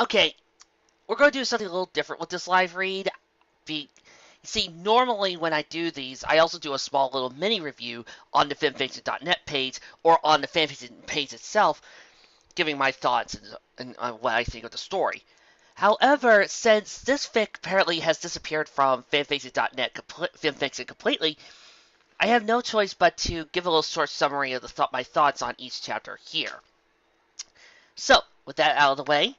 Okay, we're going to do something a little different with this live read. See, normally when I do these, I also do a small little mini review on the fanfiction.net page or on the fanfiction page itself, giving my thoughts and what I think of the story. However, since this fic apparently has disappeared from fanfiction.net fanfiction completely, I have no choice but to give a little short summary of my thoughts on each chapter here. So, with that out of the way,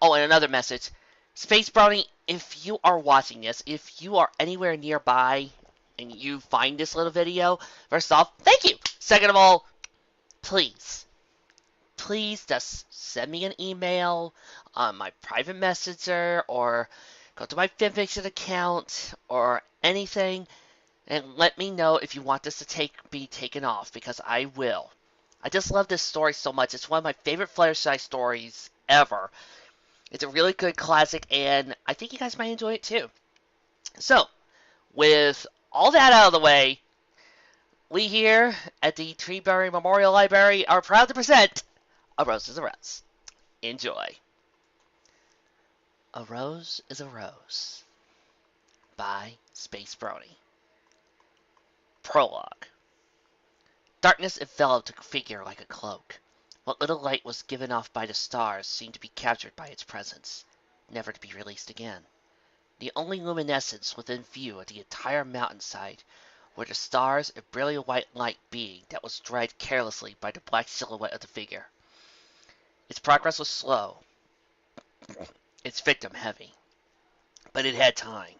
oh, and another message. spacebrony, if you are watching this, if you are anywhere nearby and you find this little video, first off, thank you! Second of all, please just send me an email on my private messenger or go to my fanfiction account or anything and let me know if you want this to be taken off, because I will. I just love this story so much. It's one of my favorite Fluttershy stories ever. It's a really good classic, and I think you guys might enjoy it too. So, with all that out of the way, we here at the Treeberry Memorial Library are proud to present A Rose is a Rose. Enjoy. A Rose is a Rose by spacebrony. Prologue. Darkness enveloped the figure like a cloak. What little light was given off by the stars seemed to be captured by its presence, never to be released again. The only luminescence within view of the entire mountainside were the stars, a brilliant white light being that was dragged carelessly by the black silhouette of the figure. Its progress was slow, its victim heavy. But it had time.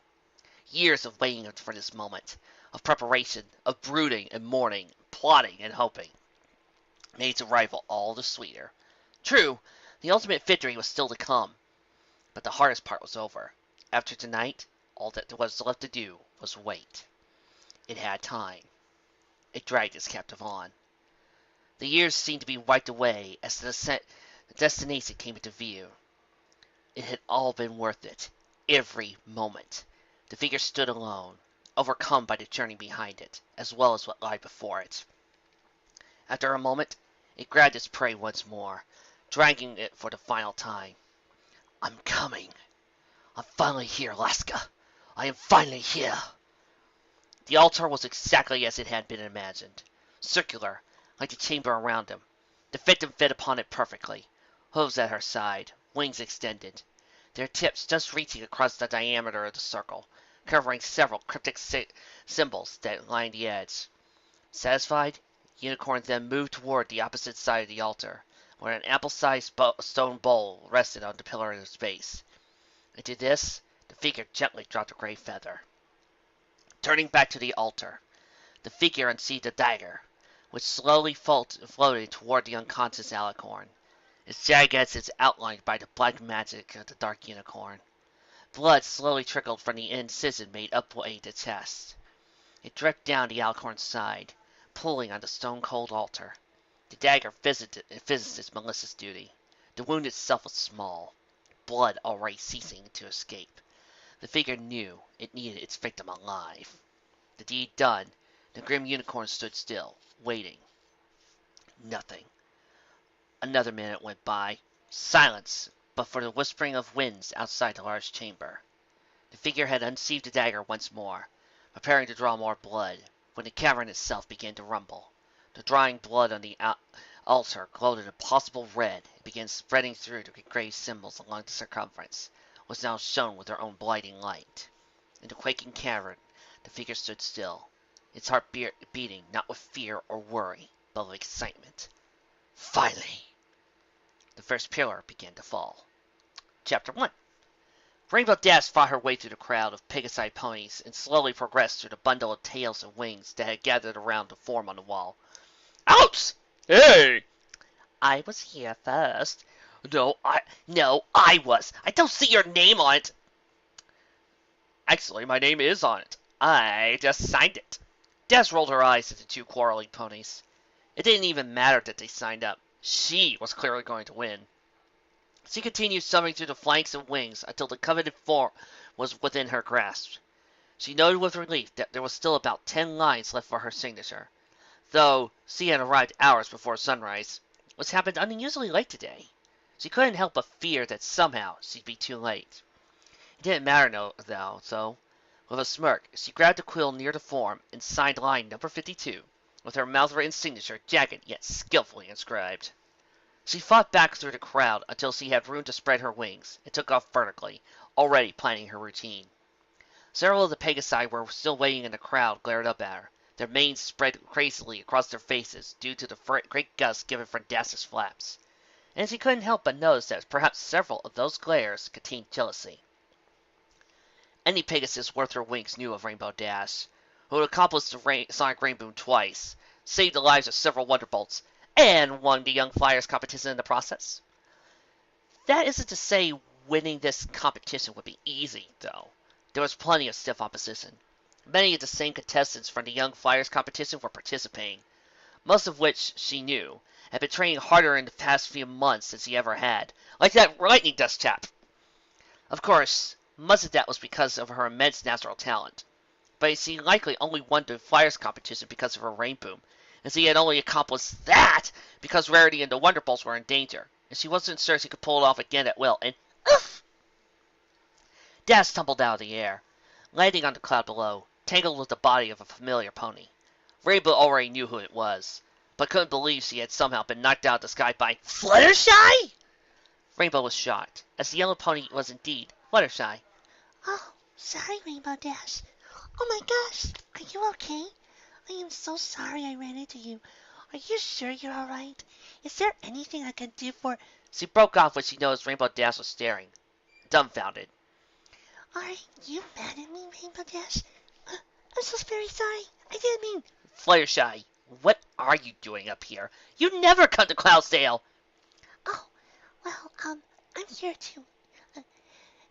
Years of waiting for this moment, of preparation, of brooding and mourning, plotting and hoping, made its arrival all the sweeter. True, the ultimate victory was still to come, but the hardest part was over. After tonight, all that was left to do was wait. It had time. It dragged its captive on. The years seemed to be wiped away as the destination came into view. It had all been worth it, every moment. The figure stood alone, overcome by the journey behind it, as well as what lay before it. After a moment, it grabbed its prey once more, dragging it for the final time. I'm coming. I'm finally here, Alaska. I am finally here. The altar was exactly as it had been imagined. Circular, like the chamber around him. The victim fit upon it perfectly. Hooves at her side, wings extended, their tips just reaching across the diameter of the circle, covering several cryptic symbols that lined the edge. Satisfied, Unicorn then moved toward the opposite side of the altar, where an ample-sized stone bowl rested on the pillar at its base. Into this, the figure gently dropped a gray feather. Turning back to the altar, the figure unsheathed a dagger, which slowly floated toward the unconscious alicorn. Its jagged edge is outlined by the black magic of the dark unicorn. Blood slowly trickled from the incision made upway the chest. It dripped down the alicorn's side, pulling on the stone-cold altar. The dagger fizzed its malicious duty. The wound itself was small, blood already ceasing to escape. The figure knew it needed its victim alive. The deed done, the grim unicorn stood still, waiting. Nothing. Another minute went by. Silence, but for the whispering of winds outside the large chamber. The figure had unsheathed the dagger once more, preparing to draw more blood, when the cavern itself began to rumble. The drying blood on the altar glowed an impossible red and began spreading through the engraved symbols along the circumference, was now shone with their own blighting light. In the quaking cavern, the figure stood still, its heart beating not with fear or worry, but with excitement. Finally! The first pillar began to fall. Chapter 1. Rainbow Dash fought her way through the crowd of pig-eyed ponies and slowly progressed through the bundle of tails and wings that had gathered around to form on the wall. Ouch! Hey! I was here first. No, I was. I don't see your name on it. Actually, my name is on it. I just signed it. Dash rolled her eyes at the two quarreling ponies. It didn't even matter that they signed up. She was clearly going to win. She continued shoving through the flanks and wings until the coveted form was within her grasp. She noted with relief that there was still about 10 lines left for her signature, though she had arrived hours before sunrise, which happened unusually late today. She couldn't help but fear that somehow she'd be too late. It didn't matter no, though, so, with a smirk, she grabbed a quill near the form and signed line number 52, with her mouth-written signature jagged yet skillfully inscribed. She fought back through the crowd until she had room to spread her wings, and took off vertically, already planning her routine. Several of the Pegasi were still waiting in the crowd glared up at her, their manes spread crazily across their faces due to the great gust given from Das's flaps, and she couldn't help but notice that perhaps several of those glares contained jealousy. Any Pegasus worth her wings knew of Rainbow Dash, who had accomplished the Sonic Rainboom twice, saved the lives of several Wonderbolts, and won the Young Flyers competition in the process. That isn't to say winning this competition would be easy, though. There was plenty of stiff opposition. Many of the same contestants from the Young Flyers competition were participating, most of which, she knew, had been training harder in the past few months than she ever had, like that lightning dust chap. Of course, much of that was because of her immense natural talent, but she likely only won the Flyers competition because of her Rainboom, and she had only accomplished that because Rarity and the Wonderbolts were in danger, and she wasn't sure she could pull it off again at will, and oof! Dash tumbled out of the air, landing on the cloud below, tangled with the body of a familiar pony. Rainbow already knew who it was, but couldn't believe she had somehow been knocked out of the sky by Fluttershy! Rainbow was shocked, as the yellow pony was indeed Fluttershy. Oh, sorry, Rainbow Dash. Oh my gosh, are you okay? I am so sorry I ran into you. Are you sure you're alright? Is there anything I can do for... She broke off when she noticed Rainbow Dash was staring, dumbfounded. Are you mad at me, Rainbow Dash? I'm so very sorry. I didn't mean... Fluttershy, what are you doing up here? You never come to Cloudsdale! Oh, well, I'm here to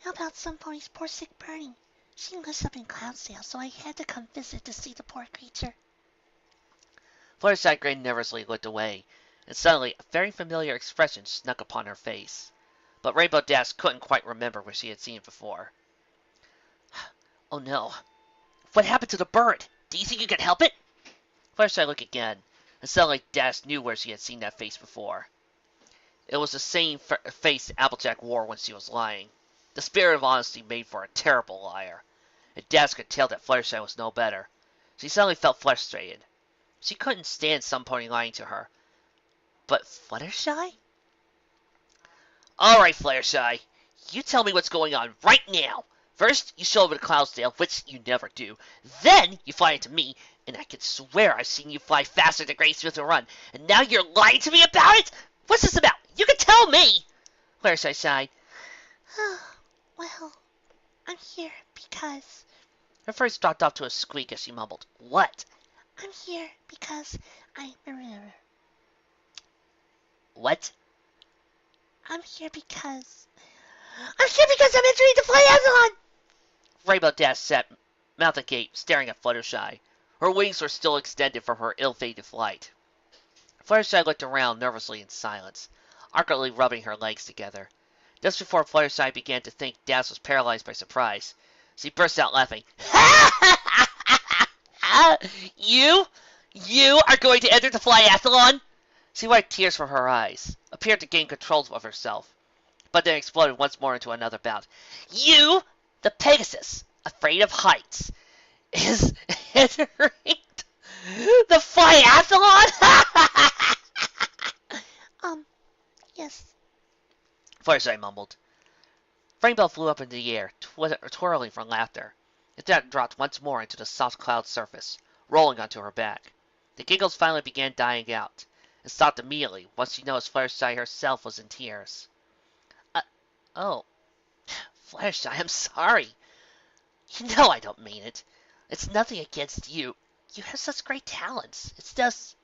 help out some pony's poor sick Bernie. She lives up in Cloudsdale, so I had to come visit to see the poor creature. Fluttershy grinned nervously, looked away, and suddenly a very familiar expression snuck upon her face. But Rainbow Dash couldn't quite remember where she had seen it before. Oh no. What happened to the bird? Do you think you can help it? Fluttershy looked again, and suddenly Dash knew where she had seen that face before. It was the same face Applejack wore when she was lying. The spirit of honesty made for a terrible liar, and Dash could tell that Fluttershy was no better. She suddenly felt frustrated. She couldn't stand some pony lying to her. But Fluttershy? Alright, Fluttershy. You tell me what's going on right now. First, you show over to Cloudsdale, which you never do. Then, you fly into me, and I can swear I've seen you fly faster than Great Smith and run. And now you're lying to me about it? What's this about? You can tell me! Fluttershy sighed. Well, I'm here because... Her voice dropped off to a squeak as she mumbled, What? I'm here because What? I'm here because I'm entering the Flyathlon! Rainbow Dash sat, mouth agape, staring at Fluttershy. Her wings were still extended from her ill-fated flight. Fluttershy looked around nervously in silence, awkwardly rubbing her legs together. Just before Fluttershy began to think Dash was paralyzed by surprise, she burst out laughing. You? You are going to enter the Flyathlon? She wiped tears from her eyes, appeared to gain control of herself, but then exploded once more into another bout. You, the Pegasus, afraid of heights, is entering the Flyathlon? Yes. Fluttershy mumbled. Rainbow flew up into the air, twirling from laughter. It then dropped once more into the soft cloud surface, rolling onto her back. The giggles finally began dying out, and stopped immediately once she noticed Fluttershy herself was in tears. Oh. Fluttershy, I'm sorry. You know I don't mean it. It's nothing against you. You have such great talents. It's just...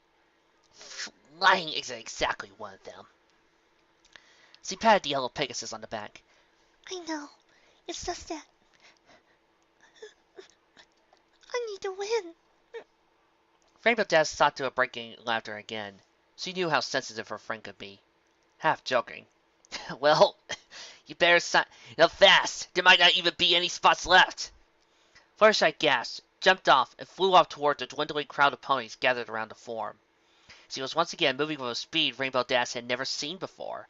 flying isn't exactly one of them. She patted the yellow Pegasus on the back. I know. It's just that... I need to win. Rainbow Dash sought to a breaking laughter again. She knew how sensitive her friend could be. Half joking. Well, you better sign up fast. There might not even be any spots left. Fluttershy gasped, jumped off, and flew off toward the dwindling crowd of ponies gathered around the form. She was once again moving with a speed Rainbow Dash had never seen before.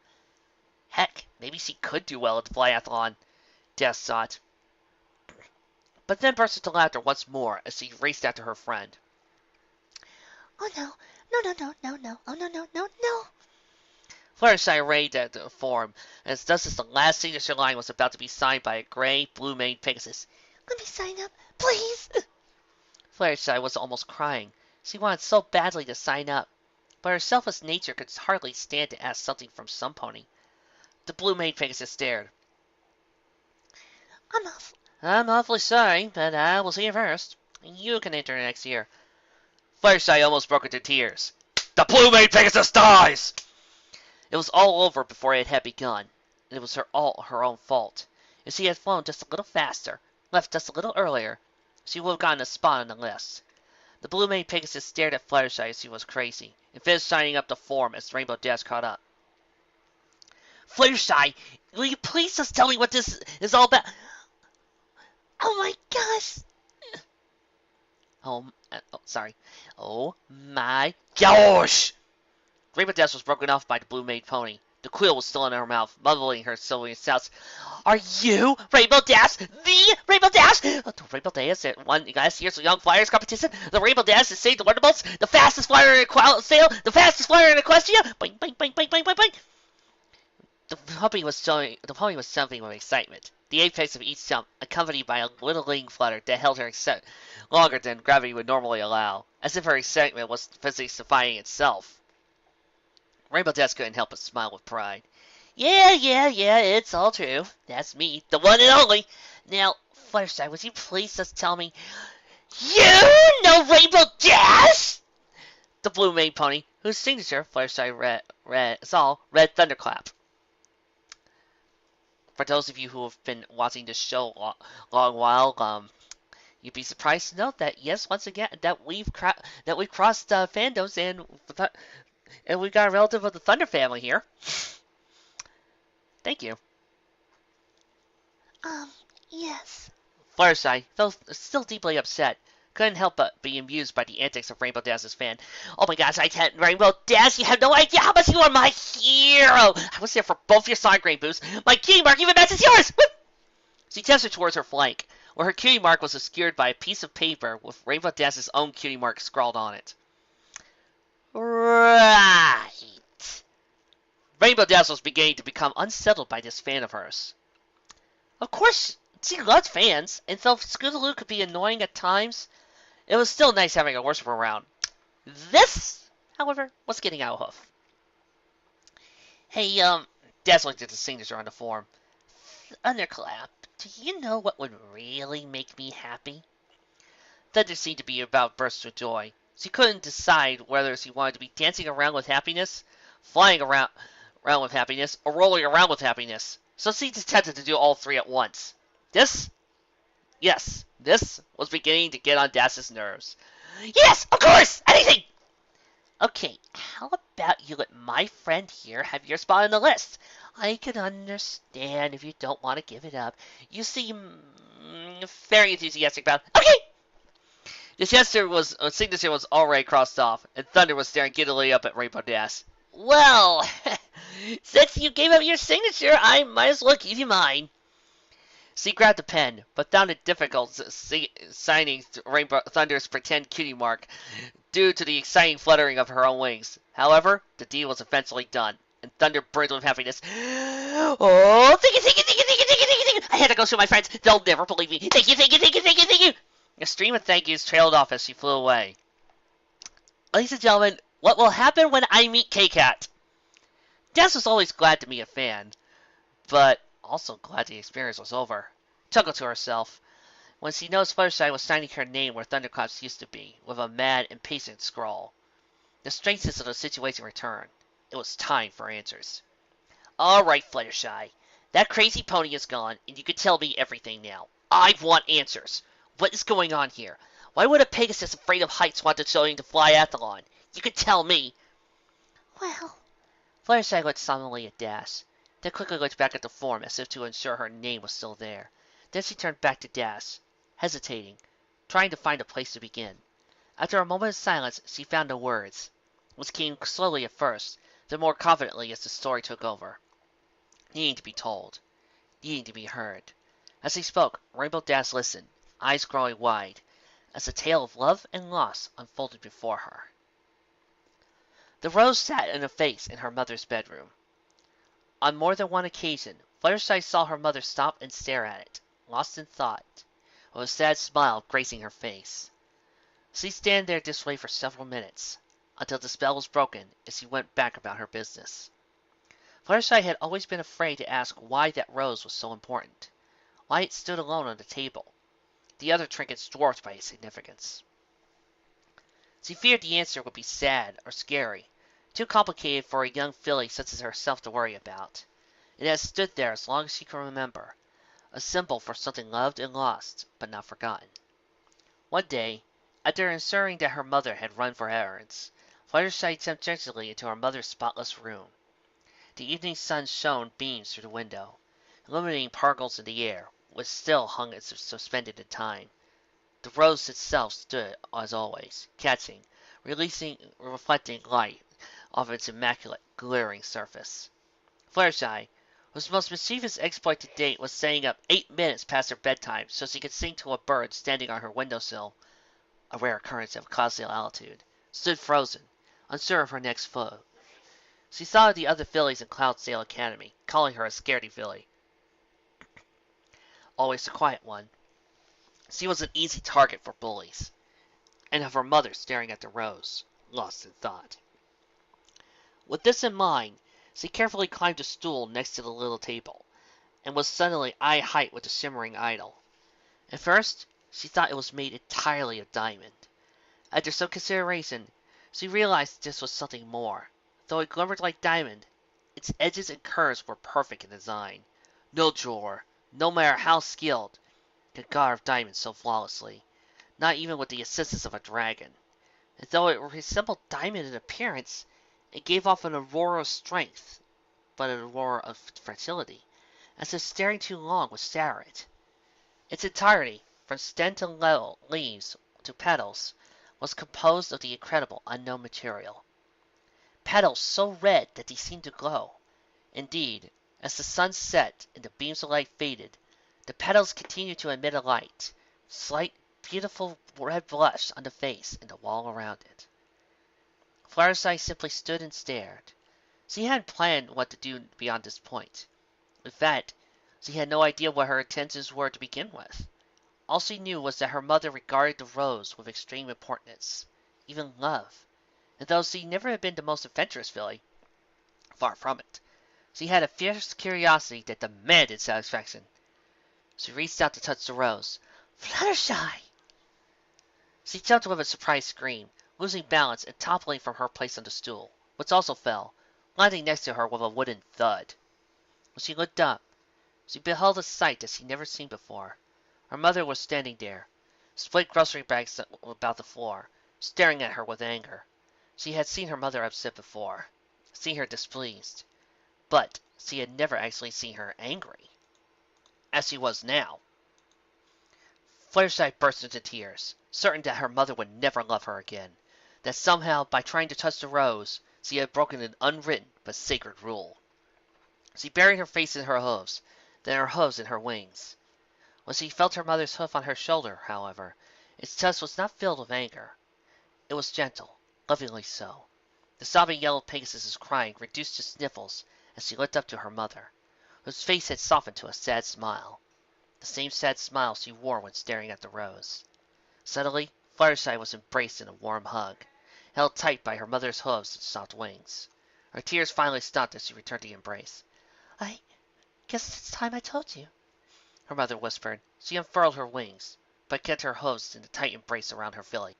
Heck, maybe she could do well at the flyathlon, Des thought. But then burst into laughter once more as she raced after her friend. Oh no, no, no, no, no, no, oh no, no, no, no. Fluttershy raged at the form, and just as the last signature line was about to be signed by a gray, blue-maned Pegasus. Let me sign up, please. Fluttershy was almost crying. She wanted so badly to sign up, but her selfless nature could hardly stand to ask something from some pony. The blue-maned Pegasus stared. I'm off. I'm awfully sorry, but I will see you first. You can enter next year. Fluttershy almost broke into tears. The blue-maned Pegasus dies! It was all over before it had begun, and it was all her own fault. If she had flown just a little faster, left just a little earlier, she would have gotten a spot on the list. The blue-maned Pegasus stared at Fluttershy as she was crazy, and finished signing up the form as Rainbow Dash caught up. Fluttershy, will you please just tell me what this is all about? Oh my gosh. Sorry. Oh my gosh! Rainbow Dash was broken off by the blue-maned pony. The quill was still in her mouth, mumbling her silvery shouts. Are you Rainbow Dash? The Rainbow Dash? The Rainbow Dash that won last year's Young Flyers competition? The Rainbow Dash that saved the Wonderbolts? The fastest flyer in Sail? The fastest flyer in Equestria? Boing, boing, boing, boing, boing, boing, boing. The pony was jumping with excitement. The apex of each jump, accompanied by a little wing flutter that held her longer than gravity would normally allow, as if her excitement was physics defying itself. Rainbow Dash couldn't help but smile with pride. Yeah, it's all true. That's me, the one and only. Now, Fluttershy, would you please just tell me, you know Rainbow Dash? The blue-maned pony, whose signature Fluttershy saw, read Thunderclap. For those of you who have been watching this show a long while, you'd be surprised to note that yes, once again, that we've crossed fandoms and we've got a relative of the Thunder family here. Thank you. Yes. Fluttershy, though still deeply upset, couldn't help but be amused by the antics of Rainbow Dash's fan. Oh my gosh, Rainbow Dash, you have no idea how much you are my hero! I was there for both your side grain boosts. My cutie mark even matches yours! Woo! She gestured towards her flank, where her cutie mark was obscured by a piece of paper with Rainbow Dash's own cutie mark scrawled on it. Right. Rainbow Dash was beginning to become unsettled by this fan of hers. Of course, she loved fans, and though Scootaloo could be annoying at times, it was still nice having a worshiper around. This, however, was getting out of hoof. Hey, Dash looked at the signature on the form. Thunderclap, do you know what would really make me happy? Thunder seemed to be about bursts of joy. She couldn't decide whether she wanted to be dancing around with happiness, flying around with happiness, or rolling around with happiness. So she attempted to do all three at once. This was beginning to get on Dash's nerves. Yes, of course! Anything! Okay, how about you let my friend here have your spot on the list? I can understand if you don't want to give it up. You seem very enthusiastic about it. Okay! The signature was already crossed off, and Thunder was staring giddily up at Rainbow Dash. Well, since you gave up your signature, I might as well give you mine. She grabbed the pen, but found it difficult signing Rainbow Thunder's pretend cutie mark due to the exciting fluttering of her own wings. However, the deal was eventually done, and Thunder burned with happiness. Oh, thank you! I had to go show my friends. They'll never believe me. Thank you! A stream of thank yous trailed off as she flew away. Ladies and gentlemen, what will happen when I meet K-Cat? Dash was always glad to meet a fan, but also glad the experience was over. Chuckled to herself when she noticed Fluttershy was signing her name where Thunderclaps used to be, with a mad, impatient scrawl. The strangeness of the situation returned. It was time for answers. All right, Fluttershy. That crazy pony is gone, and you can tell me everything now. I want answers. What is going on here? Why would a Pegasus afraid of heights want to join the flyathlon? You can tell me. Well, Fluttershy looked solemnly at Dash, then quickly looked back at the form as if to ensure her name was still there. Then she turned back to Dash, hesitating, trying to find a place to begin. After a moment of silence, she found the words, which came slowly at first, then more confidently as the story took over. needing to be told, needing to be heard. As he spoke, Rainbow Dash listened, eyes growing wide, as the tale of love and loss unfolded before her. The rose sat in a vase in her mother's bedroom. On more than one occasion, Fluttershy saw her mother stop and stare at it, lost in thought, with a sad smile gracing her face. She stand there this way for several minutes, until the spell was broken and she went back about her business. Fluttershy had always been afraid to ask why that rose was so important, why it stood alone on the table, the other trinkets dwarfed by its significance. She feared the answer would be sad or scary, too complicated for a young filly such as herself to worry about. It had stood there as long as she could remember, a symbol for something loved and lost, but not forgotten. One day, after ensuring that her mother had run for errands, Fluttershy stepped gently into her mother's spotless room. The evening sun shone beams through the window, illuminating particles in the air, which still hung as if suspended in time. The rose itself stood as always, catching, releasing, reflecting light off its immaculate, glittering surface. Fluttershy, whose most mischievous exploit to date was staying up 8 minutes past her bedtime so she could sing to a bird standing on her windowsill, a rare occurrence of cloud altitude, stood frozen, unsure of her next foe. She saw the other fillies in Cloudsdale Academy, calling her a scaredy filly, always the quiet one. She was an easy target for bullies, and of her mother staring at the rose, lost in thought. With this in mind, she carefully climbed a stool next to the little table, and was suddenly eye height with the shimmering idol. At first, she thought it was made entirely of diamond. After some consideration, she realized this was something more. Though it glimmered like diamond, its edges and curves were perfect in design. No jeweler, no matter how skilled, could carve diamonds so flawlessly, not even with the assistance of a dragon. And though it resembled diamond in appearance, it gave off an aurora of strength, but an aurora of fertility, as if staring too long would sour it. Its entirety, from stem to leaves to petals, was composed of the incredible unknown material. Petals so red that they seemed to glow. Indeed, as the sun set and the beams of light faded, the petals continued to emit a light, slight, beautiful red blush on the face and the wall around it. Fluttershy simply stood and stared. She hadn't planned what to do beyond this point. In fact, she had no idea what her intentions were to begin with. All she knew was that her mother regarded the rose with extreme importance, even love, and though she never had been the most adventurous filly, far from it, she had a fierce curiosity that demanded satisfaction. She reached out to touch the rose. Fluttershy! She jumped with a surprised scream, losing balance and toppling from her place on the stool, which also fell, landing next to her with a wooden thud. When she looked up, she beheld a sight that she had never seen before. Her mother was standing there, split grocery bags about the floor, staring at her with anger. She had seen her mother upset before, seen her displeased, but she had never actually seen her angry, as she was now. Fluttershy burst into tears, certain that her mother would never love her again, that somehow, by trying to touch the rose, she had broken an unwritten but sacred rule. She buried her face in her hooves, then her hooves in her wings. When she felt her mother's hoof on her shoulder, however, its touch was not filled with anger. It was gentle, lovingly so. The sobbing yellow Pegasus's crying reduced to sniffles as she looked up to her mother, whose face had softened to a sad smile, the same sad smile she wore when staring at the rose. Suddenly, Fluttershy was embraced in a warm hug, held tight by her mother's hooves and soft wings. Her tears finally stopped as she returned the embrace. I guess it's time I told you, Her mother whispered. She unfurled her wings, but kept her hooves in a tight embrace around her filly.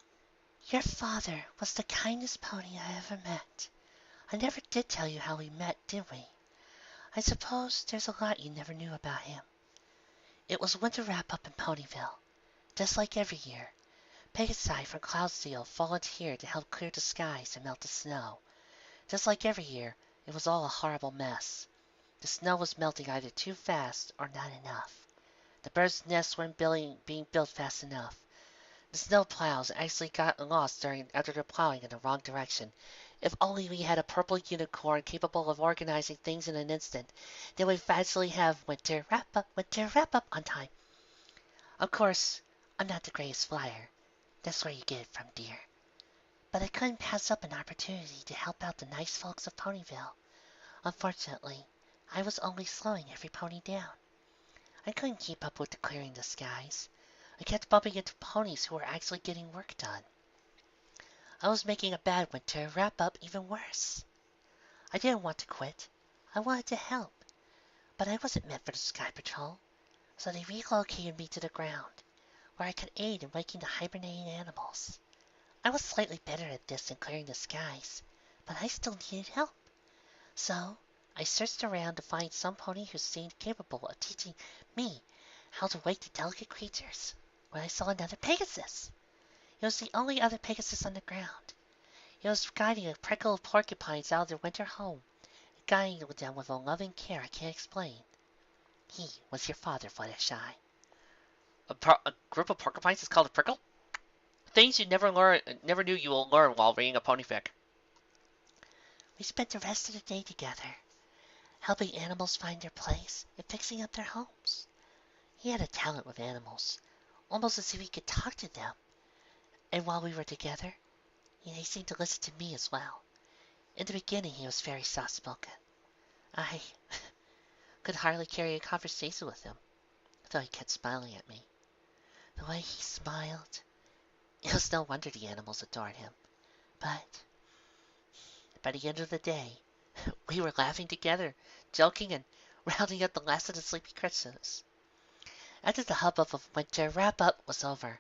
your father was the kindest pony I ever met. I never did tell you how we met, did we? I suppose there's a lot you never knew about him. It was winter wrap-up in Ponyville. Just like every year, Pegasus from Cloudsdale volunteered to help clear the skies and melt the snow. Just like every year, it was all a horrible mess. The snow was melting either too fast or not enough. The birds' nests weren't being built fast enough. The snow plows actually got lost after their plowing in the wrong direction, If only we had a purple unicorn capable of organizing things in an instant, then we'd actually have winter wrap up on time. Of course, I'm not the greatest flyer. That's where you get it from, dear. But I couldn't pass up an opportunity to help out the nice folks of Ponyville. Unfortunately, I was only slowing every pony down. I couldn't keep up with the clearing the skies. I kept bumping into ponies who were actually getting work done. I was making a bad winter wrap up even worse. I didn't want to quit. I wanted to help. But I wasn't meant for the Sky Patrol, so they relocated me to the ground, where I could aid in waking the hibernating animals. I was slightly better at this than clearing the skies, but I still needed help. So I searched around to find some pony who seemed capable of teaching me how to wake the delicate creatures, when I saw another Pegasus. It was the only other Pegasus on the ground. It was guiding a prickle of porcupines out of their winter home, guiding them with a loving care I can't explain. He was your father, Fluttershy. A group of porcupines is called a prickle? Things you never knew you will learn while reading a ponyfic. We spent the rest of the day together, helping animals find their place and fixing up their homes. He had a talent with animals, almost as if he could talk to them. And while we were together, he seemed to listen to me as well. In the beginning, he was very soft-spoken. I could hardly carry a conversation with him, though he kept smiling at me. The way he smiled, it was no wonder the animals adored him. But by the end of the day, we were laughing together, joking, and rounding up the last of the sleepy Christmas. After the hubbub of winter wrap-up was over,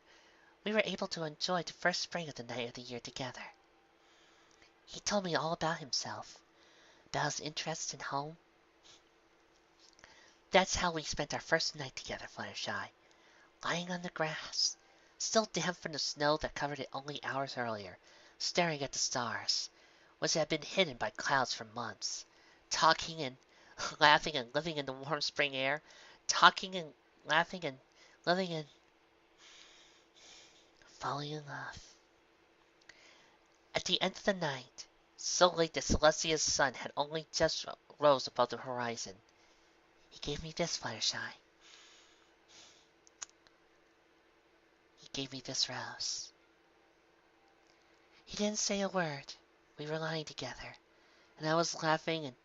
we were able to enjoy the first spring of the night of the year together. He told me all about himself, about his interests in home. That's how we spent our first night together, Fluttershy, lying on the grass, still damp from the snow that covered it only hours earlier, staring at the stars, which had been hidden by clouds for months, talking and laughing and living in the warm spring air, talking and laughing and living and falling in love. At the end of the night, so late that Celestia's sun had only just rose above the horizon, he gave me this, Fluttershy. He gave me this rose. He didn't say a word. We were lying together, and I was laughing and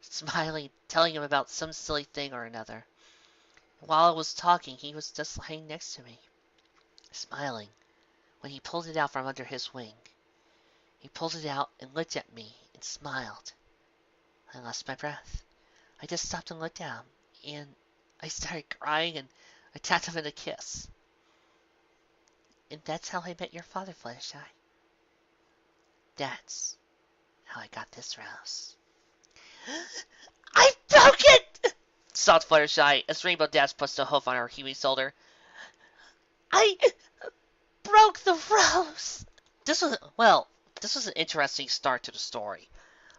smiling, telling him about some silly thing or another. And while I was talking, he was just lying next to me, smiling, when he pulled it out from under his wing. He pulled it out and looked at me and smiled. I lost my breath. I just stopped and looked at him, and I started crying, and I tapped him in a kiss. And that's how I met your father, Fluttershy. That's how I got this rose. I broke it! Sobbed Fluttershy as Rainbow Dash pushed a hoof on her Huey shoulder. I broke the rose! This was an interesting start to the story.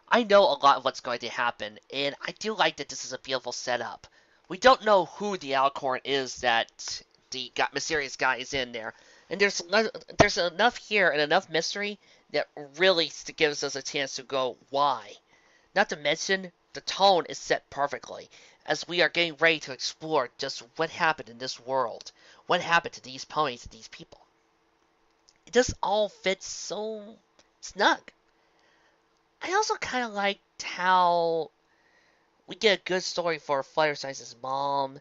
I know a lot of what's going to happen, and I do like that this is a beautiful setup. We don't know who the Alicorn is that the mysterious guy is in there, and there's enough here and enough mystery that really gives us a chance to go why. Not to mention, the tone is set perfectly, as we are getting ready to explore just what happened in this world, what happened to these ponies and these people. It just all fits so snug. I also kind of liked how we get a good story for Fluttershy's mom,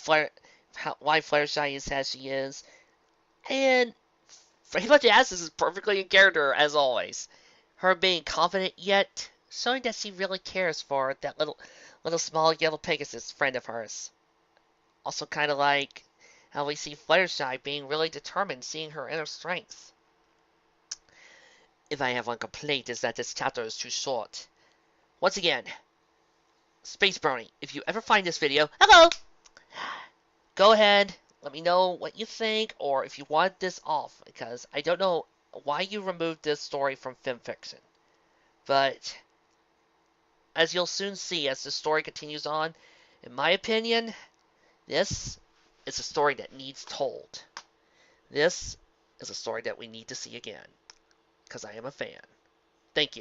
why Fluttershy is as she is, and pretty much Asses is perfectly in character as always. Her being confident yet showing that she really cares for that little small yellow Pegasus friend of hers. Also kind of like how we see Fluttershy being really determined, seeing her inner strength. If I have one complaint, is that this chapter is too short. Once again, spacebrony, if you ever find this video, hello! Go ahead, let me know what you think, or if you want this off, because I don't know why you removed this story from FimFiction. But, as you'll soon see as the story continues on, in my opinion, this is a story that needs told. This is a story that we need to see again, because I am a fan. Thank you.